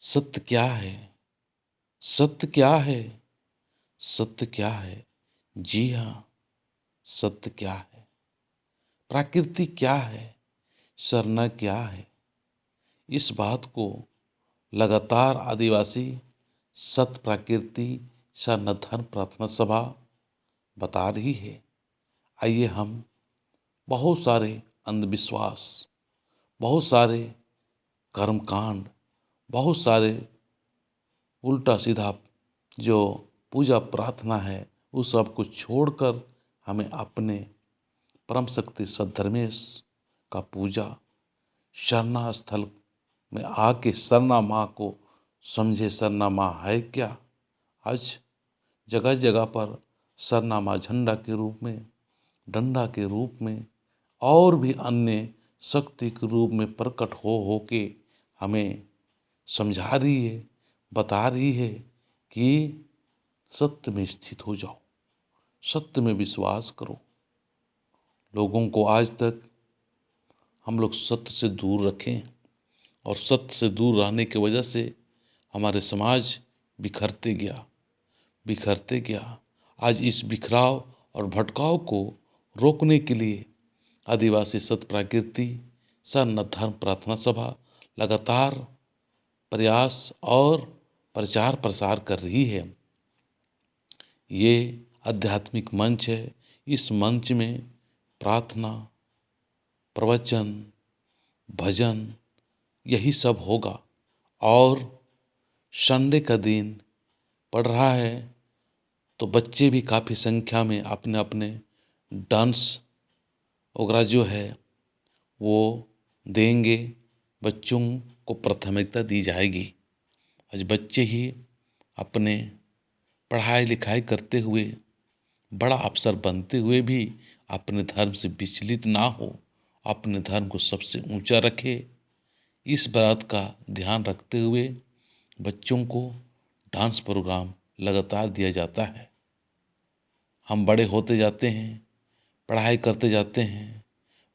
सत्य क्या है? सत्य क्या है? सत्य क्या है? जी हाँ, सत्य क्या है? प्रकृति क्या है? सरना क्या है? इस बात को लगातार आदिवासी सत्य प्रकृति सरना धर्म प्रार्थना सभा बता रही है। आइए हम बहुत सारे अंधविश्वास, बहुत सारे कर्मकांड, बहुत सारे उल्टा सीधा जो पूजा प्रार्थना है उस सब को छोड़कर हमें अपने परम शक्ति सद्धर्मेश का पूजा शरणा स्थल में आके सरना माँ को समझे। सरना माँ है क्या? आज जगह जगह पर सरना माँ झंडा के रूप में, डंडा के रूप में और भी अन्य शक्ति के रूप में प्रकट हो के हमें समझा रही है, बता रही है कि सत्य में स्थित हो जाओ, सत्य में विश्वास करो। लोगों को आज तक हम लोग सत्य से दूर रखें और सत्य से दूर रहने की वजह से हमारे समाज बिखरते गया। आज इस बिखराव और भटकाव को रोकने के लिए आदिवासी सत्य प्रकृति सरना धर्म प्रार्थना सभा लगातार प्रयास और प्रचार प्रसार कर रही है। ये आध्यात्मिक मंच है। इस मंच में प्रार्थना, प्रवचन, भजन यही सब होगा। और संडे का दिन पड़ रहा है तो बच्चे भी काफ़ी संख्या में अपने अपने डांस वगैरह जो है वो देंगे। बच्चों को प्राथमिकता दी जाएगी। आज बच्चे ही अपने पढ़ाई लिखाई करते हुए, बड़ा अफसर बनते हुए भी अपने धर्म से विचलित ना हो, अपने धर्म को सबसे ऊंचा रखे। इस बात का ध्यान रखते हुए बच्चों को डांस प्रोग्राम लगातार दिया जाता है। हम बड़े होते जाते हैं, पढ़ाई करते जाते हैं,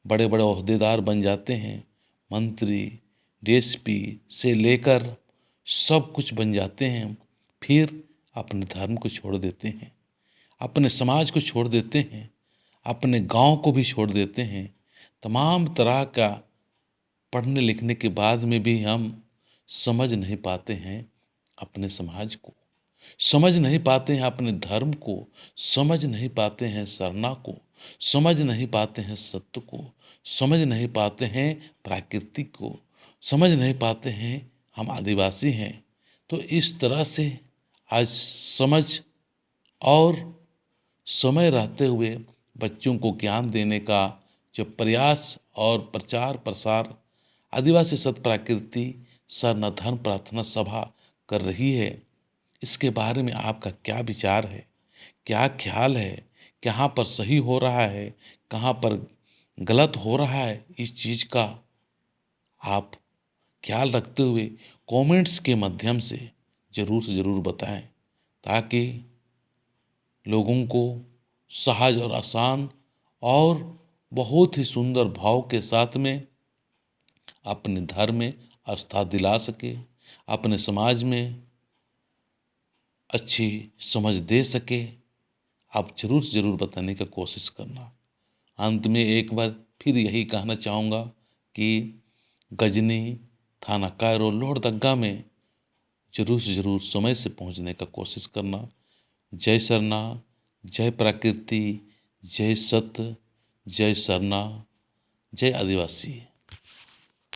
बड़े बड़े ओहदेदार बन जाते हैं, मंत्री, डीएसपी से लेकर सब कुछ बन जाते हैं। फिर अपने धर्म को छोड़ देते हैं, अपने समाज को छोड़ देते हैं, अपने गांव को भी छोड़ देते हैं। तमाम तरह का पढ़ने लिखने के बाद में भी हम समझ नहीं पाते हैं अपने समाज को, समझ नहीं पाते हैं अपने धर्म को, समझ नहीं पाते हैं सरना को, समझ नहीं पाते हैं सत्य को, समझ नहीं पाते हैं प्रकृति को, समझ नहीं पाते हैं हम आदिवासी हैं। तो इस तरह से आज समझ और समय रहते हुए बच्चों को ज्ञान देने का जो प्रयास और प्रचार प्रसार आदिवासी सत्य प्रकृति सरना धर्म प्रार्थना सभा कर रही है, इसके बारे में आपका क्या विचार है, क्या ख्याल है? कहाँ पर सही हो रहा है, कहाँ पर गलत हो रहा है, इस चीज़ का आप ख्याल रखते हुए कमेंट्स के माध्यम से ज़रूर से ज़रूर बताएं, ताकि लोगों को सहज और आसान और बहुत ही सुंदर भाव के साथ में अपने धर्म में आस्था दिला सके, अपने समाज में अच्छी समझ दे सके। आप जरूर से जरूर बताने का कोशिश करना। अंत में एक बार फिर यही कहना चाहूँगा कि गजनी, थाना कायरो, लोहरदग्गा में जरूर से जरूर समय से पहुँचने का कोशिश करना। जय सरना, जय प्रकृति, जय सत्य, जय सरना, जय आदिवासी।